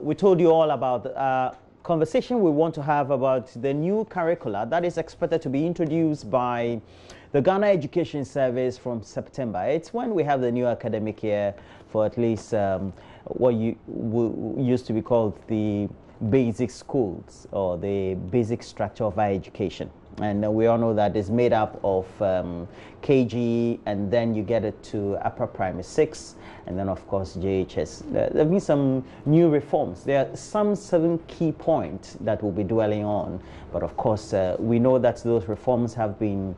we told you all about the conversation we want to have about the new curricula that is expected to be introduced by the Ghana Education Service from September. It's when we have the new academic year for at least what used to be called the basic schools or the basic structure of our education. And we all know that it's made up of KG, and then you get it to upper primary 6, and then of course JHS. There have been some new reforms. There are some 7 key points that we'll be dwelling on, but of course we know that those reforms have been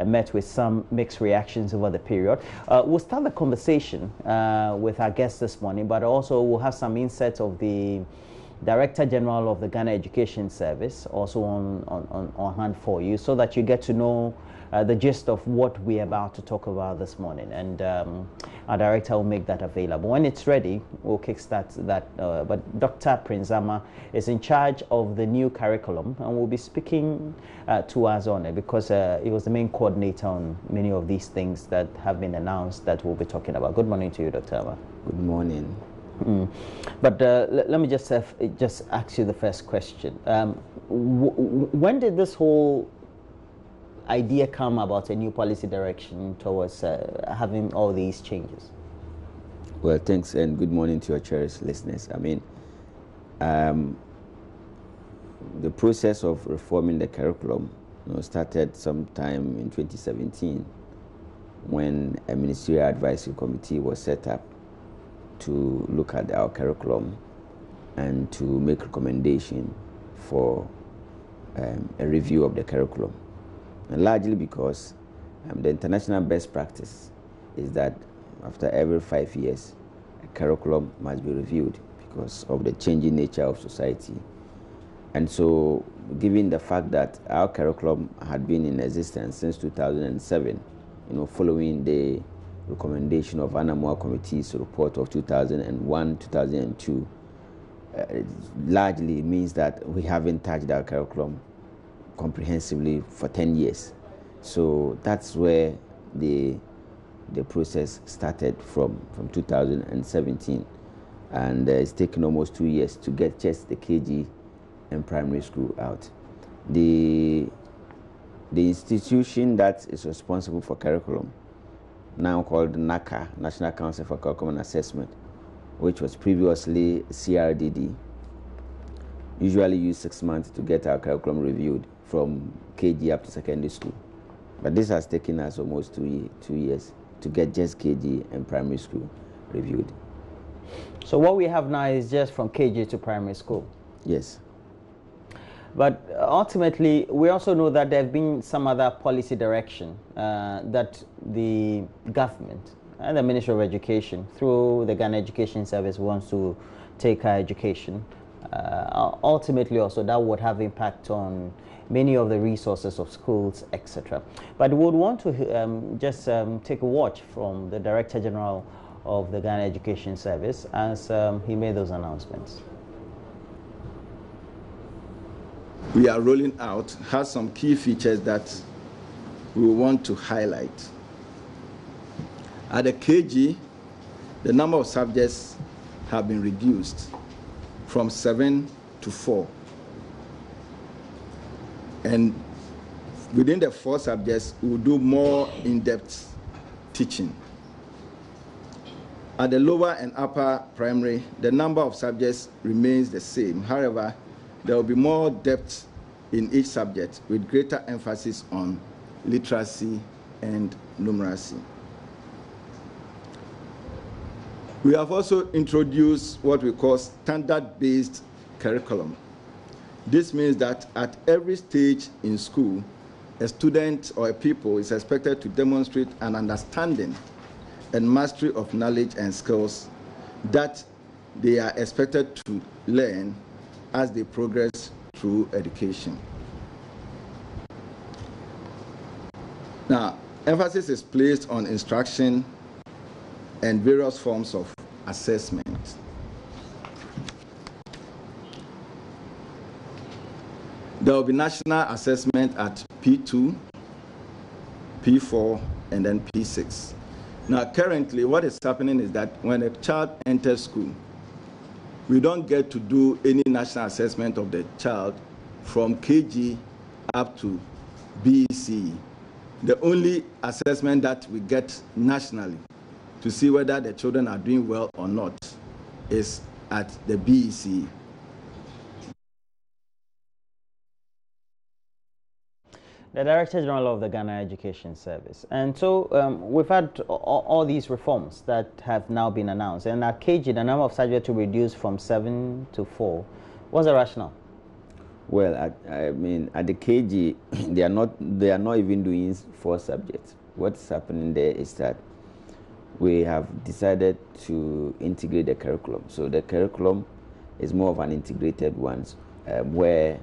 met with some mixed reactions over the period. We'll start the conversation with our guest this morning, but also we'll have some insights of the Director General of the Ghana Education Service also on hand for you, so that you get to know the gist of what we're about to talk about this morning. And our director will make that available. When it's ready, we'll kickstart that. But Dr. Prince Ama is in charge of the new curriculum and will be speaking to us on it, because he was the main coordinator on many of these things that have been announced that we'll be talking about. Good morning to you, Dr. Ama. Good morning. But let me just ask you the first question. When did this whole idea come about a new policy direction towards having all these changes? Well, thanks, and good morning to your cherished listeners. I mean, the process of reforming the curriculum started sometime in 2017 when a ministerial advisory committee was set up to look at our curriculum and to make recommendation for a review of the curriculum. And largely because the international best practice is that after every 5 years, a curriculum must be reviewed because of the changing nature of society. And so, given the fact that our curriculum had been in existence since 2007, following the recommendation of Anamwa Committee's report of 2001-2002, largely means that we haven't touched our curriculum comprehensively for 10 years. So that's where the process started from 2017, and it's taken almost 2 years to get just the KG and primary school out. The institution that is responsible for curriculum, now called NACA, National Council for Curriculum and Assessment, which was previously CRDD, usually used 6 months to get our curriculum reviewed from KG up to secondary school. But this has taken us almost 2 years to get just KG and primary school reviewed. So what we have now is just from KG to primary school? Yes. But ultimately, we also know that there have been some other policy direction that the government and the Ministry of Education, through the Ghana Education Service, wants to take our education. Ultimately, also, that would have impact on many of the resources of schools, etc. But we would want to just take a watch from the Director General of the Ghana Education Service as he made those announcements. We are rolling out has some key features that we want to highlight. At the KG, the number of subjects have been reduced from 7 to 4. And within the 4 subjects, we will do more in-depth teaching. At the lower and upper primary, the number of subjects remains the same. However, there will be more depth in each subject with greater emphasis on literacy and numeracy. We have also introduced what we call standard-based curriculum. This means that at every stage in school, a student or a pupil is expected to demonstrate an understanding and mastery of knowledge and skills that they are expected to learn as they progress through education. Now, emphasis is placed on instruction and various forms of assessment. There will be national assessment at P2, P4, and then P6. Now, currently, what is happening is that when a child enters school, we don't get to do any national assessment of the child from KG up to BEC. The only assessment that we get nationally to see whether the children are doing well or not is at the BEC. The Director General of the Ghana Education Service. And so we've had all these reforms that have now been announced. And at KG, the number of subjects will reduce from 7 to 4. What's the rationale? Well, I mean, at the KG, they are not even doing 4 subjects. What's happening there is that we have decided to integrate the curriculum. So the curriculum is more of an integrated one, where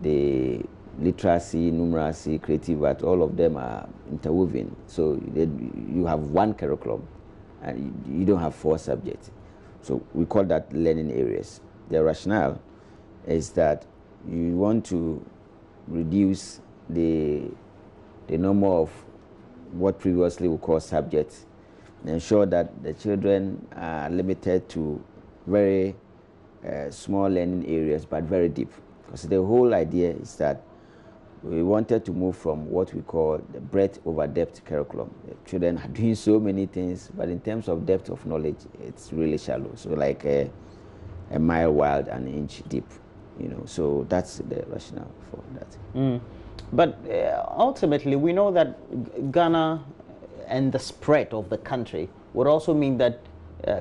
the literacy, numeracy, creative art, all of them are interwoven. So you have one curriculum and you don't have 4 subjects. So we call that learning areas. The rationale is that you want to reduce the number of what previously we call subjects, and ensure that the children are limited to very small learning areas, but very deep. Because the whole idea is that we wanted to move from what we call the breadth over depth curriculum. The children are doing so many things, but in terms of depth of knowledge, it's really shallow. So like a mile wide and an inch deep, you know. So that's the rationale for that. But ultimately, we know that Ghana and the spread of the country would also mean that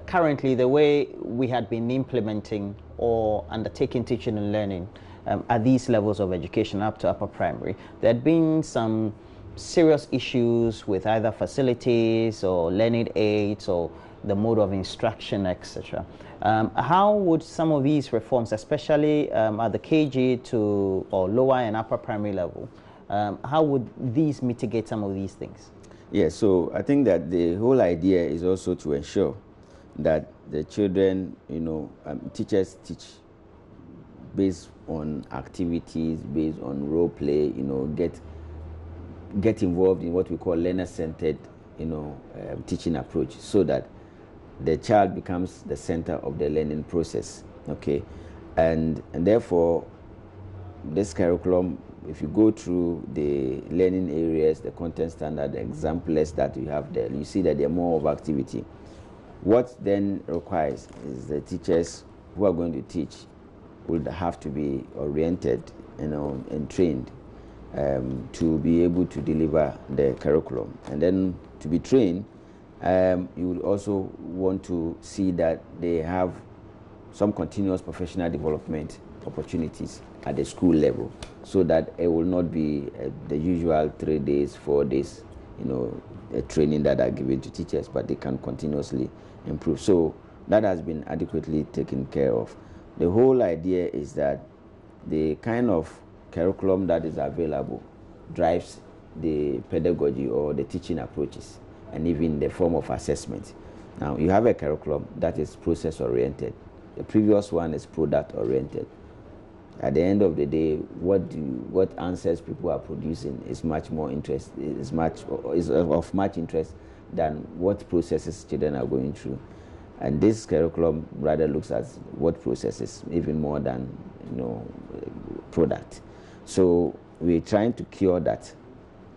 currently the way we had been implementing or undertaking teaching and learning at these levels of education up to upper primary, there had been some serious issues with either facilities or learning aids or the mode of instruction, etc. How would some of these reforms, especially at the KG to or lower and upper primary level, how would these mitigate some of these things? Yeah, so I think that the whole idea is also to ensure that the children, you know, teachers teach based on activities, based on role play, you know, get involved in what we call learner-centered, you know, teaching approach, so that the child becomes the center of the learning process. Okay, and therefore this curriculum, if you go through the learning areas, the content standard, the examples that you have there, you see that they're more of activity. What then requires is the teachers who are going to teach would have to be oriented, you know, and trained to be able to deliver the curriculum. And then to be trained, you would also want to see that they have some continuous professional development opportunities at the school level, so that it will not be the usual 3 days, 4 days, you know, training that are given to teachers, but they can continuously improve. So that has been adequately taken care of. The whole idea is that the kind of curriculum that is available drives the pedagogy or the teaching approaches, and even the form of assessment. Now, you have a curriculum that is process-oriented. The previous one is product-oriented. At the end of the day, what answers people are producing is much more interest, is of much interest than what processes children are going through. And this curriculum rather looks at what processes even more than, you know, product. So we're trying to cure that,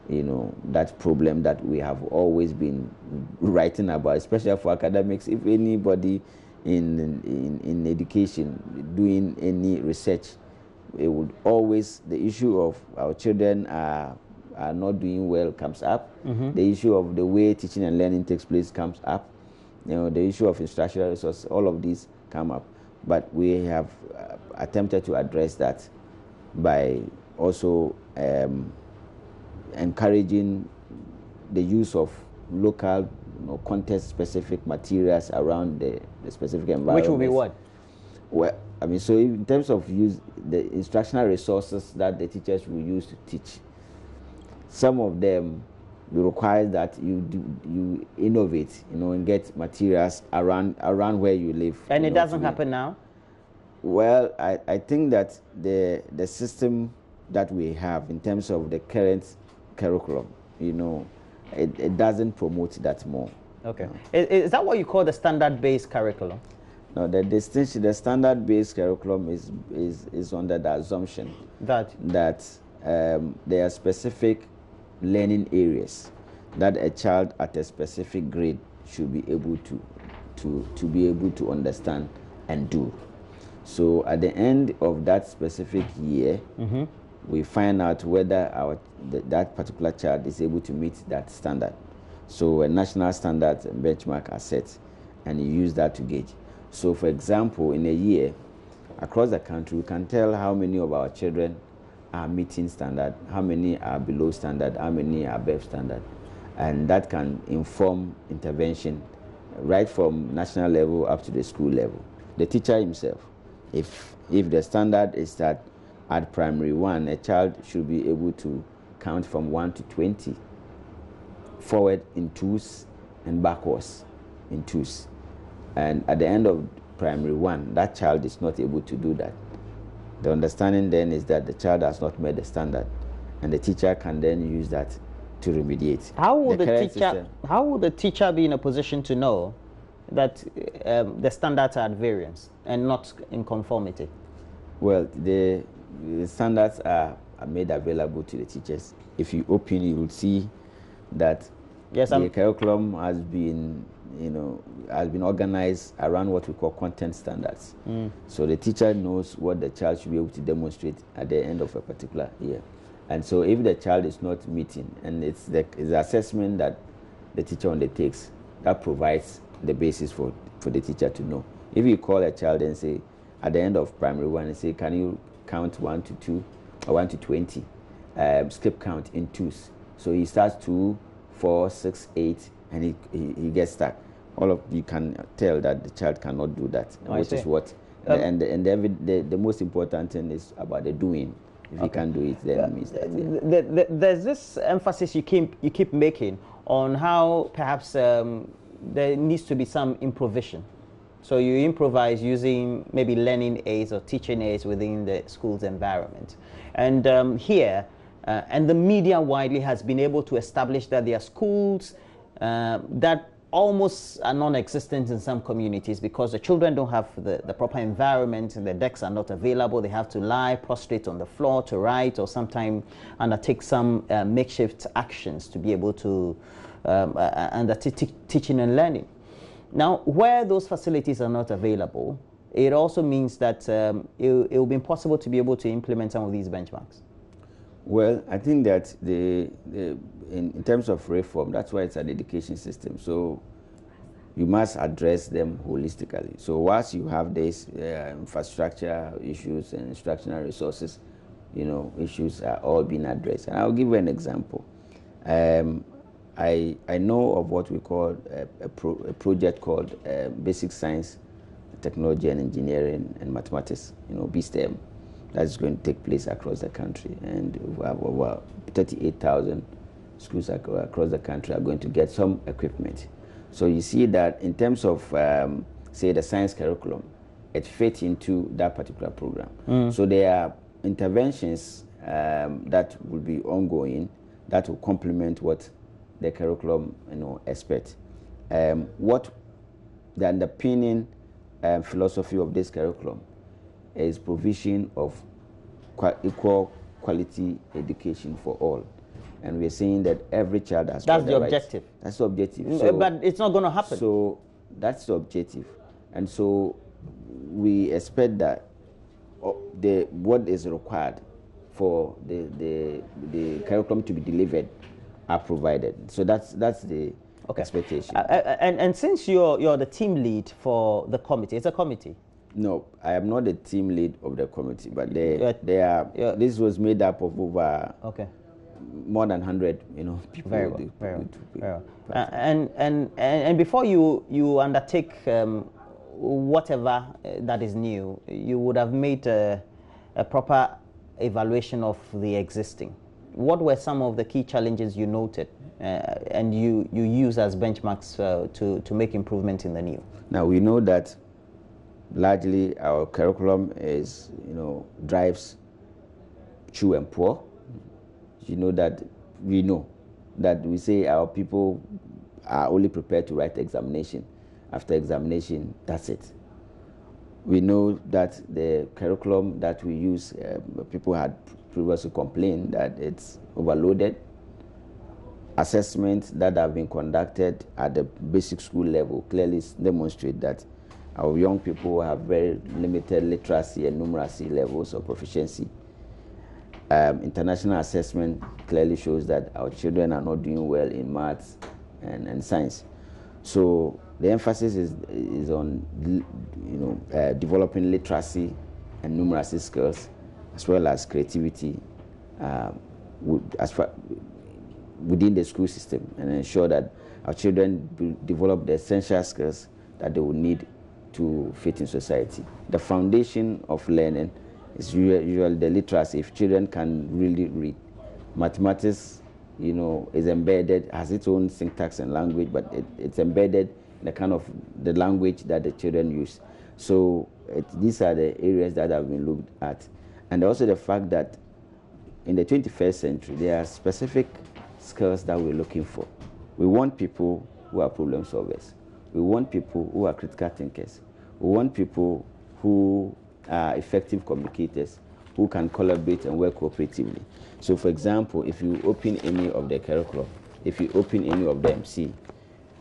you know, that problem that we have always been writing about, especially for academics. If anybody in education doing any research, it would always, the issue of our children are not doing well comes up. The issue of the way teaching and learning takes place comes up. You know, the issue of instructional resources, all of these come up. But we have attempted to address that by also encouraging the use of local, you know, context-specific materials around the specific environment. Which will be what? Well, I mean, so in terms of use, the instructional resources that the teachers will use to teach, some of them you require that you innovate, you know, and get materials around where you live. And it doesn't happen now? Well, I think that the system that we have in terms of the current curriculum, you know, it doesn't promote that more. Okay. Is that what you call the standard-based curriculum? No, the distinction, the standard-based curriculum is under the assumption that there are specific learning areas that a child at a specific grade should be able to be able to understand and do. So at the end of that specific year, we find out whether that particular child is able to meet that standard. So a national standard benchmark are set, and you use that to gauge. So for example, in a year, across the country, we can tell how many of our children are meeting standard, how many are below standard, how many are above standard. And that can inform intervention right from national level up to the school level. The teacher himself, if the standard is that at primary 1, a child should be able to count from 1 to 20, forward in 2s and backwards in 2s. And at the end of primary 1, that child is not able to do that. The understanding then is that the child has not met the standard, and the teacher can then use that to remediate. How will the teacher be in a position to know that the standards are at variance and not in conformity? Well, the standards are made available to the teachers. If you open, you will see that the curriculum has been organized around what we call content standards. So the teacher knows what the child should be able to demonstrate at the end of a particular year. And so if the child is not meeting, and it's the assessment that the teacher undertakes that provides the basis for the teacher to know. If you call a child and say, at the end of primary 1, and say, can you count 1 to 2 or 1 to 20, skip count in 2s. So he starts 2, 4, 6, 8, and he gets stuck. All of you can tell that the child cannot do that, which is what. And the most important thing is about the doing. If you can't do it, then it means that. There's this emphasis you keep making on how perhaps there needs to be some improvisation. So you improvise using maybe learning aids or teaching aids within the school's environment. And here, and the media widely has been able to establish that there are schools that almost are non-existent in some communities because the children don't have the proper environment and the desks are not available. They have to lie prostrate on the floor to write or sometimes undertake some makeshift actions to be able to undertake teaching and learning. Now, where those facilities are not available, it also means that it will be impossible to be able to implement some of these benchmarks. Well, I think that in terms of reform, that's why it's an education system. So you must address them holistically. So once you have this infrastructure issues and instructional resources, issues are all being addressed. And I'll give you an example. I know of what we call a project called Basic Science, Technology and Engineering and Mathematics, BSTEM. That's going to take place across the country, and we have over 38,000 schools across the country are going to get some equipment. So you see that in terms of, say, the science curriculum, it fits into that particular program. So there are interventions that will be ongoing that will complement what the curriculum expects. What the underpinning philosophy of this curriculum is provision of equal quality education for all. And we're saying that every child has That's the objective. That's the objective. So, but it's not going to happen. So that's the objective. And so we expect that what is required for the curriculum to be delivered are provided. So that's the expectation. And since you're the team lead for the committee, it's a committee. No, I am not the team lead of the committee, but this was made up of over more than 100, people. Very well. And before you undertake whatever that is new, you would have made a proper evaluation of the existing. What were some of the key challenges you noted and you use as benchmarks to make improvement in the new? Now we know that largely our curriculum is, drives true and poor. We know that we say our people are only prepared to write examination. After examination, that's it. We know that the curriculum that we use, people had previously complained that it's overloaded. Assessments that have been conducted at the basic school level clearly demonstrate that our young people have very limited literacy and numeracy levels of proficiency. International assessment clearly shows that our children are not doing well in maths and science. So the emphasis is on developing literacy and numeracy skills, as well as creativity within the school system, and ensure that our children develop the essential skills that they will need to fit in society. The foundation of learning is usually the literacy. If children can really read, mathematics, is embedded, has its own syntax and language, but it's embedded in the kind of the language that the children use. So these are the areas that have been looked at. And also the fact that in the 21st century, there are specific skills that we're looking for. We want people who are problem solvers. We want people who are critical thinkers. We want people who are effective communicators, who can collaborate and work cooperatively. So for example, if you open any of the curriculum, if you open any of the MC,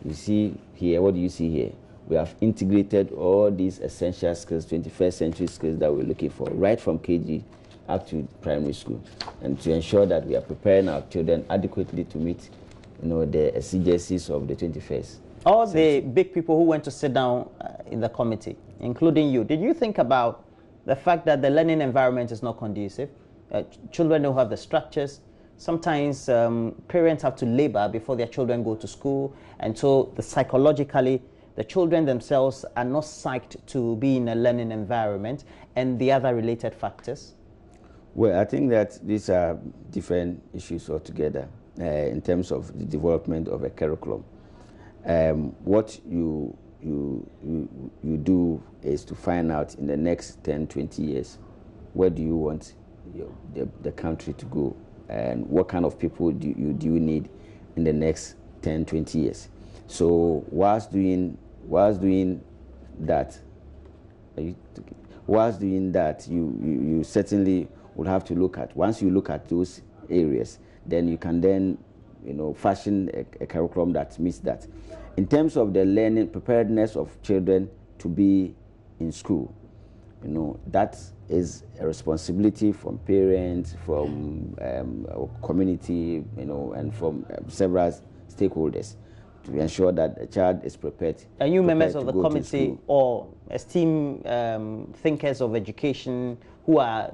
you see here, what do you see here? We have integrated all these essential skills, 21st century skills that we're looking for, right from KG up to primary school, and to ensure that we are preparing our children adequately to meet the exigencies of the 21st. All the big people who went to sit down in the committee, including you, did you think about the fact that the learning environment is not conducive? Children don't have the structures. Sometimes parents have to labor before their children go to school, and so psychologically, the children themselves are not psyched to be in a learning environment, and the other related factors. Well, I think that these are different issues altogether in terms of the development of a curriculum. What you do is to find out in the next 10, 20 years, where do you want the country to go, and what kind of people do you need in the next 10, 20 years. So whilst doing that, you certainly would have to look at, once you look at those areas, then you can then fashion a curriculum that meets that. In terms of the learning preparedness of children to be in school, that is a responsibility from parents, from our community, and from several stakeholders to ensure that a child is prepared. And you members of the committee or esteemed thinkers of education who are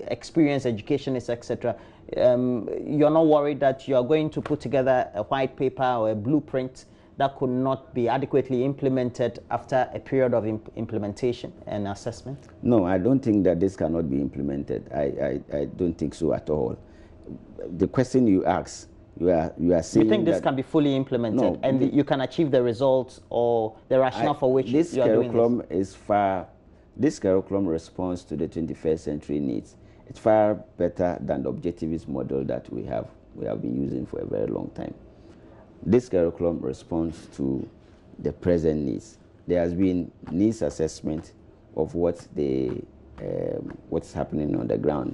experienced educationists, etc., you're not worried that you are going to put together a white paper or a blueprint that could not be adequately implemented after a period of implementation and assessment? No, I don't think that this cannot be implemented. I don't think so at all. The question you ask, you are saying you think this can be fully implemented, no, and you can achieve the results or the rationale for which you are doing this? This curriculum responds to the 21st century needs. It's far better than the objectivist model that we have been using for a very long time. This curriculum responds to the present needs. There has been needs assessment of what's happening on the ground.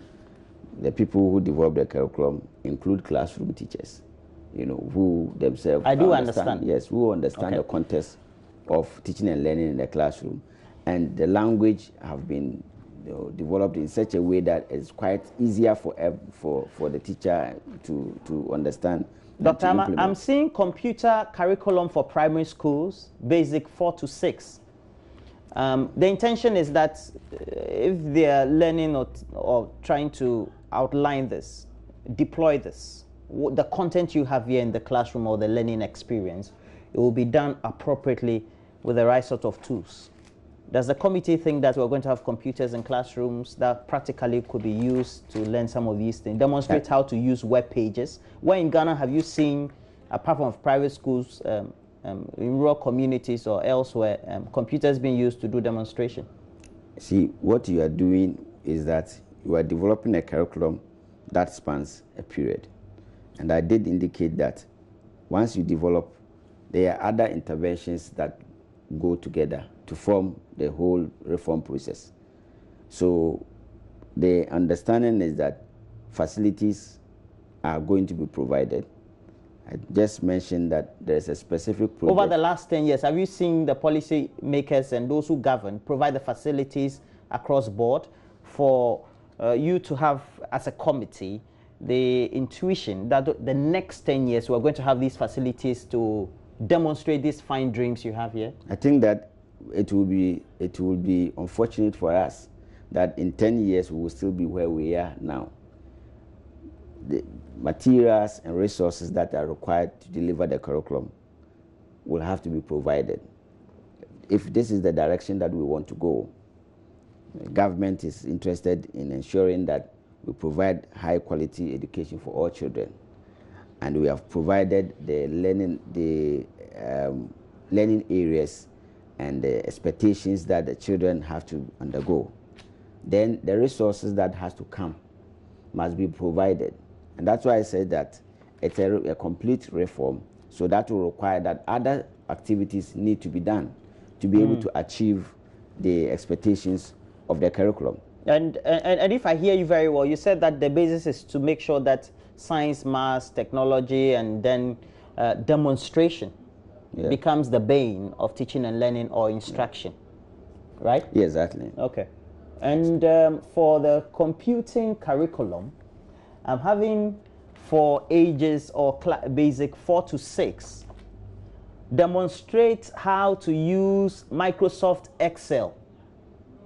The people who develop the curriculum include classroom teachers, who themselves understand. Yes, who understand the context of teaching and learning in the classroom, and the language have been developed in such a way that it's quite easier for the teacher to understand. Dr. Ama, I'm seeing computer curriculum for primary schools, basic 4 to 6. The intention is that if they are learning or trying to outline this, deploy this, the content you have here in the classroom or the learning experience, it will be done appropriately with the right sort of tools. Does the committee think that we're going to have computers in classrooms that practically could be used to learn some of these things, demonstrate how to use web pages? Where in Ghana have you seen, apart from private schools, in rural communities or elsewhere, computers being used to do demonstration? See, what you are doing is that you are developing a curriculum that spans a period. And I did indicate that once you develop, there are other interventions that go together to form the whole reform process. So the understanding is that facilities are going to be provided. I just mentioned that there's a specific project. Over the last 10 years, have you seen the policy makers and those who govern provide the facilities across board for you to have, as a committee, the intuition that the next 10 years we're going to have these facilities to demonstrate these fine dreams you have here? I think that it will be unfortunate for us that in 10 years we will still be where we are now. The materials and resources that are required to deliver the curriculum will have to be provided. If this is the direction that we want to go, the government is interested in ensuring that we provide high quality education for all children, and we have provided the learning areas and the expectations that the children have to undergo. Then the resources that has to come must be provided. And that's why I said that it's a complete reform. So that will require that other activities need to be done to be able to achieve the expectations of the curriculum. And if I hear you very well, you said that the basis is to make sure that science, maths, technology, and then demonstration becomes the bane of teaching and learning or instruction, right? Yeah, exactly. Okay. And for the computing curriculum, I'm having for ages or basic 4 to 6, demonstrate how to use Microsoft Excel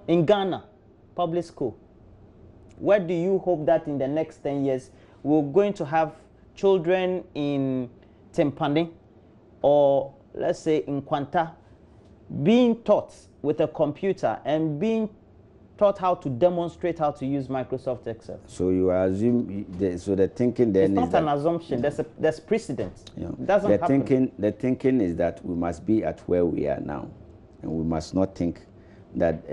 in Ghana public school. Where do you hope that in the next 10 years we're going to have children in Timpani or let's say in Kwanta being taught with a computer and being taught how to demonstrate how to use Microsoft Excel? So you assume, so the thinking then it's is not an assumption, there's precedent. It doesn't happen. The thinking is that we must be at where we are now, and we must not think that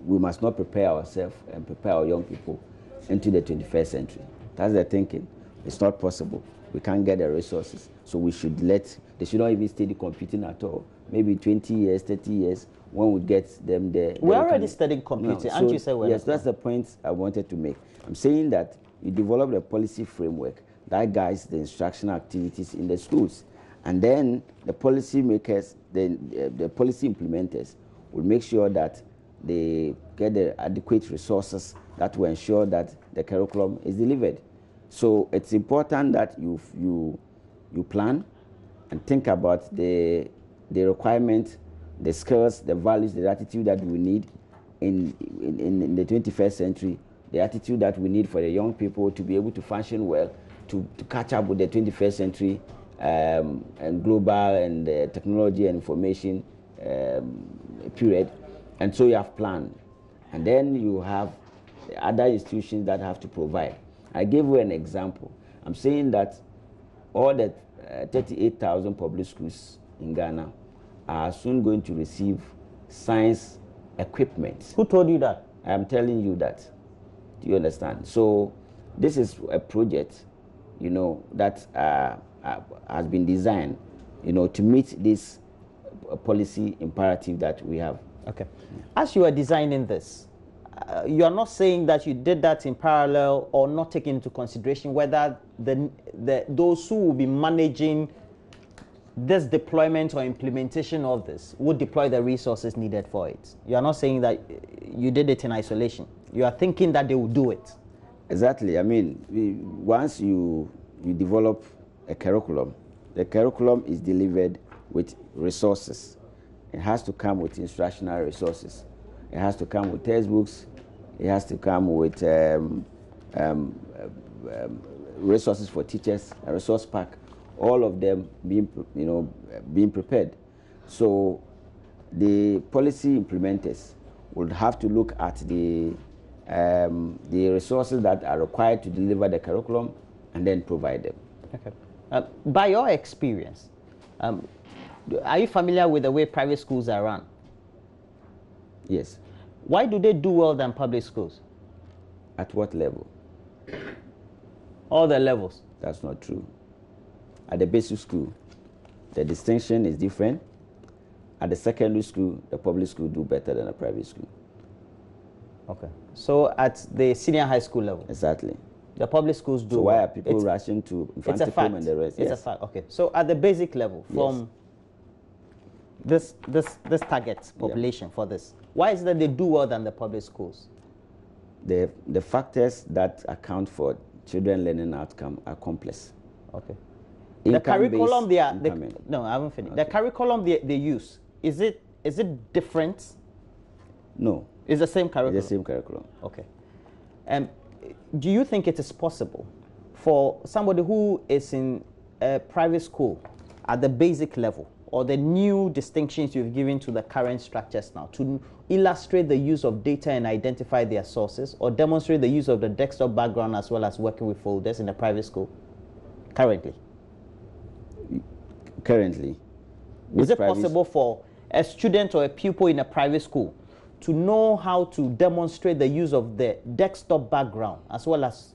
we must not prepare ourselves and prepare our young people into the 21st century. That's the thinking. It's not possible. We can't get the resources. So they should not even study computing at all. Maybe 20 years, 30 years, when we get them there. We're already studying computing, aren't you saying? Yes, that's the point I wanted to make. I'm saying that you develop a policy framework that guides the instructional activities in the schools. And then the policy makers, the policy implementers will make sure that they get the adequate resources that will ensure that the curriculum is delivered. So it's important that you plan and think about the requirement, the skills, the values, the attitude that we need in the 21st century, the attitude that we need for the young people to be able to function well, to catch up with the 21st century and global and technology and information period. And so you have planned. And then you have other institutions that have to provide. I gave you an example. I'm saying that all the 38,000 public schools in Ghana are soon going to receive science equipment. Who told you that? I'm telling you that. Do you understand? So this is a project, that has been designed, to meet this policy imperative that we have. Okay. As you are designing this, you are not saying that you did that in parallel or not taking into consideration whether those who will be managing this deployment or implementation of this would deploy the resources needed for it. You are not saying that you did it in isolation. You are thinking that they will do it. Exactly. I mean, once you develop a curriculum, the curriculum is delivered with resources. It has to come with instructional resources. It has to come with textbooks. It has to come with resources for teachers, a resource pack, all of them being prepared. So the policy implementers would have to look at the resources that are required to deliver the curriculum and then provide them. Okay. By your experience, are you familiar with the way private schools are run? Yes. Why do they do well than public schools? At what level? All the levels. That's not true. At the basic school, the distinction is different. At the secondary school, the public school do better than the private school. Okay. So at the senior high school level? Exactly. The public schools do. So why are people rushing to Infanticum and the rest? It's a fact. Okay. So at the basic level, from this target population for this, why is it that they do well than the public schools? The factors that account for children learning outcome are complex. Okay. The curriculum no, I haven't finished. Okay. The curriculum they use, is it different? No. It's the same curriculum. It's the same curriculum. Okay. Do you think it is possible for somebody who is in a private school at the basic level, or the new distinctions you've given to the current structures now, to illustrate the use of data and identify their sources, or demonstrate the use of the desktop background as well as working with folders in a private school currently? Currently. Is it possible for a student or a pupil in a private school to know how to demonstrate the use of the desktop background as well as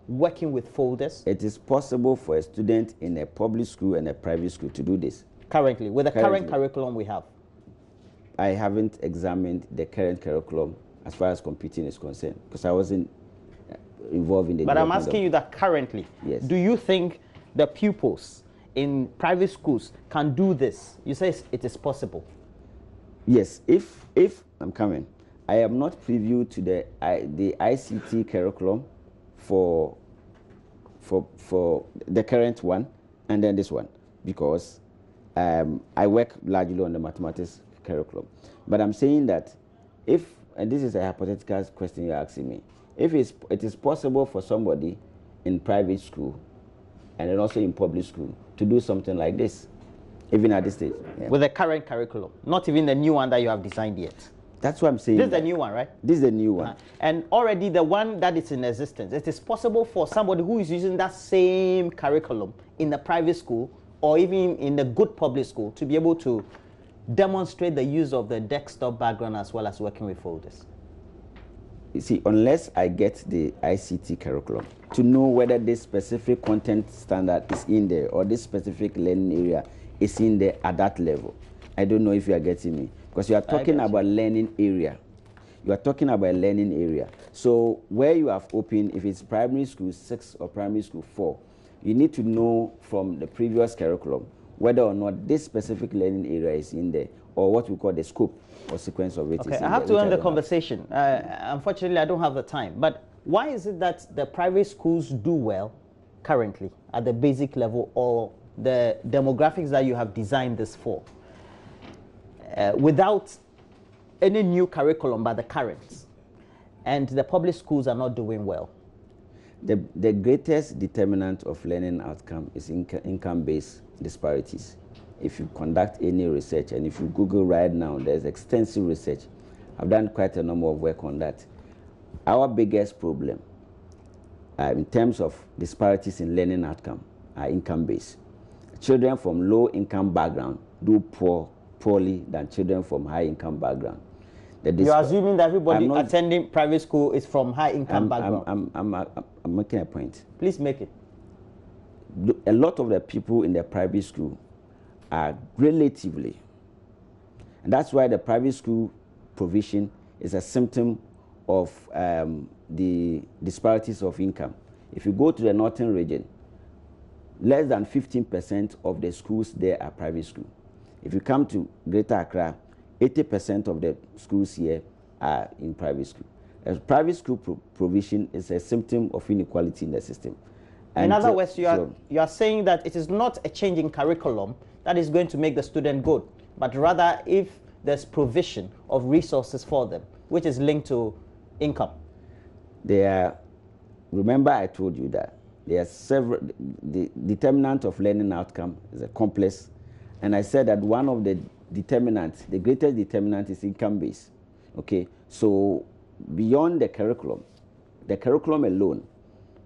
working with folders? It is possible for a student in a public school and a private school to do this. Currently, with the current curriculum we have? I haven't examined the current curriculum as far as computing is concerned, because I wasn't involved in the But I'm asking you that currently, do you think the pupils in private schools can do this? You say it is possible. Yes, if I'm coming, I am not privy to the ICT curriculum for the current one and then this one, because I work largely on the mathematics curriculum. But I'm saying that if, and this is a hypothetical question you're asking me, if it is possible for somebody in private school and then also in public school to do something like this, even at this stage. Yeah. With the current curriculum, not even the new one that you have designed yet. That's what I'm saying. This is the new one, right? This is the new one. And already the one that is in existence, it is possible for somebody who is using that same curriculum in the private school or even in the good public school to be able to demonstrate the use of the desktop background as well as working with folders. You see, unless I get the ICT curriculum to know whether this specific content standard is in there or this specific learning area is in there at that level, I don't know if you are getting me. Because you are talking about learning area. You are talking about learning area. So where you have opened, if it's primary school 6 or primary school 4, you need to know from the previous curriculum whether or not this specific learning area is in there, or what we call the scope or sequence of it. Okay, I have to end the conversation. Unfortunately, I don't have the time. But why is it that the private schools do well currently at the basic level, or the demographics that you have designed this for, without any new curriculum but the current, and the public schools are not doing well? The greatest determinant of learning outcome is income-based disparities. If you conduct any research, and if you Google right now, there's extensive research. I've done quite a number of work on that. Our biggest problem in terms of disparities in learning outcome are income-based. Children from low-income background do poorly than children from high-income background. You're assuming that everybody attending private school is from high-income background. I'm making a point. Please make it. A lot of the people in the private school are relatively, and that's why the private school provision is a symptom of the disparities of income. If you go to the northern region, less than 15% of the schools there are private school. If you come to Greater Accra, 80% of the schools here are in private school. A private school provision is a symptom of inequality in the system. And in other words, you are saying that it is not a change in curriculum that is going to make the student good, but rather if there's provision of resources for them, which is linked to income. Remember I told you that there are several, the determinant of learning outcome is a complex, and I said that one of the determinants, the greatest determinant is income base. Okay, so beyond the curriculum alone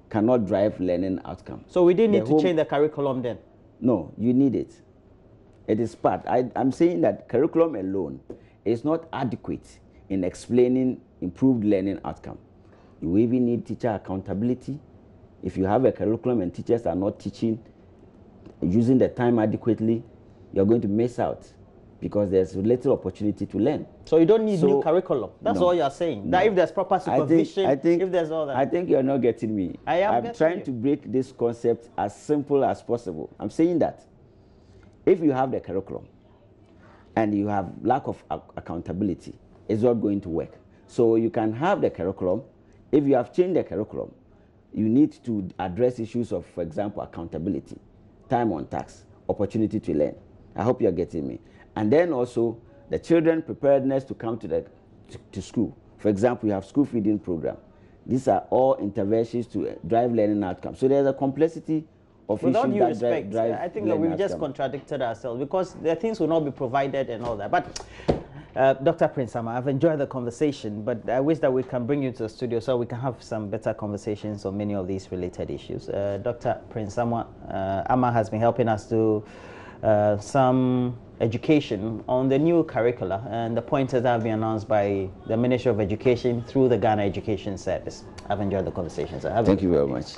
cannot drive learning outcome. So we didn't need to change the curriculum then? No, you need it. It is part. I'm saying that curriculum alone is not adequate in explaining improved learning outcome. You even need teacher accountability. If you have a curriculum and teachers are not teaching, using the time adequately, you're going to miss out. because there's little opportunity to learn. So you don't need new curriculum. That's all you're saying. That if there's proper supervision, if there's all that. I think you're not getting me. I'm trying to break this concept as simple as possible. I'm saying that if you have the curriculum and you have lack of accountability, it's not going to work. So you can have the curriculum. If you have changed the curriculum, you need to address issues of, for example, accountability, time on task, opportunity to learn. I hope you're getting me. And then also the children preparedness to come to school. For example, you have school feeding program. These are all interventions to drive learning outcomes. So there's a complexity of With all issues due that respect, drive I think that we've just contradicted ourselves because the things will not be provided and all that. But Dr. Prince Amma, I've enjoyed the conversation, but I wish that we can bring you to the studio so we can have some better conversations on many of these related issues. Dr. Prince Amma has been helping us do some education on the new curricula and the pointers that have been announced by the Ministry of Education through the Ghana Education Service. I've enjoyed the conversation, sir. Thank you very much.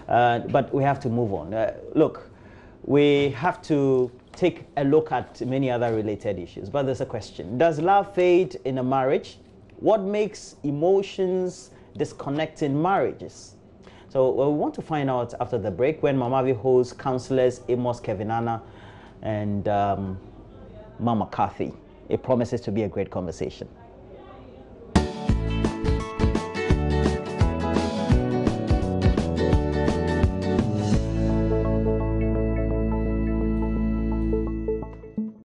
But we have to move on. Look, we have to take a look at many other related issues, but there's a question. Does love fade in a marriage? What makes emotions disconnect in marriages? So we want to find out after the break when Mamavi hosts counselors Amos Kevinana and Mama Kathy. It promises to be a great conversation.